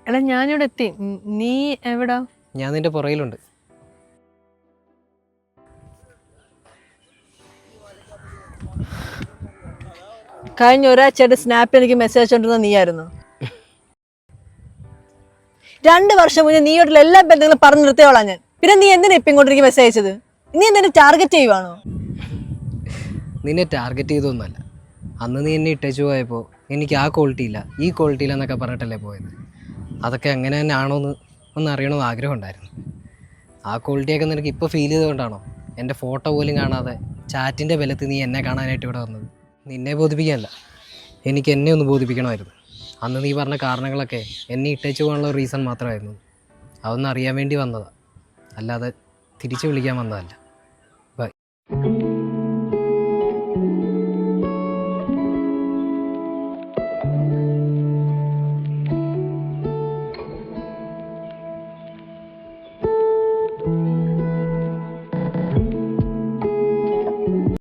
എടാ ഞാനിവിടെ എത്തി. നീ എവിടാ? ഞാൻ നിന്റെ പുറയിലുണ്ട്. കഴിഞ്ഞ ഒരാഴ്ചയായിട്ട് സ്നാപ്പിൽ എനിക്ക് മെസ്സേജ് അയച്ചോണ്ടിരുന്ന നീയായിരുന്നു. 2 വർഷം മുന്നേ നീയോട്ടുള്ള എല്ലാ ബന്ധങ്ങളും പറഞ്ഞു നിർത്തിയോളാം ഞാൻ. പിന്നെ നീ എന്തിനാ ഇപ്പം ഇങ്ങോട്ട് എനിക്ക് മെസ്സേജ് അയച്ചത്? നീ എന്തിനാ ടാർഗറ്റ് ചെയ്യുവാണോ? നിന്നെ ടാർഗറ്റ് ചെയ്തൊന്നുമല്ല. അന്ന് നീ എന്നെ ഇട്ടേച്ചു പോയപ്പോൾ എനിക്ക് ആ ക്വാളിറ്റി ഇല്ല ഈ ക്വാളിറ്റി ഇല്ല എന്നൊക്കെ പറഞ്ഞിട്ടല്ലേ പോയത്. അതൊക്കെ അങ്ങനെ തന്നെ ആണോയെന്ന് ഒന്ന് അറിയണമെന്ന് ആഗ്രഹം ഉണ്ടായിരുന്നു. ആ ക്വാളിറ്റിയൊക്കെ നിനക്ക് ഇപ്പോൾ ഫീൽ ചെയ്തുകൊണ്ടാണോ എൻ്റെ ഫോട്ടോ പോലും കാണാതെ ചാറ്റിൻ്റെ ബലത്തിൽ നീ എന്നെ കാണാനായിട്ട് ഇവിടെ വന്നത്? നിന്നെ ബോധിപ്പിക്കാനല്ല, എനിക്ക് എന്നെ ഒന്ന് ബോധിപ്പിക്കണമായിരുന്നു. അന്ന് നീ പറഞ്ഞ കാരണങ്ങളൊക്കെ എന്നെ ഇട്ടേച്ചു പോകാനുള്ള റീസൺ മാത്രമായിരുന്നു. അതൊന്ന് അറിയാൻ വേണ്ടി വന്നതാണ്, അല്ലാതെ തിരിച്ചു വിളിക്കാൻ വന്നതല്ല. ബൈ.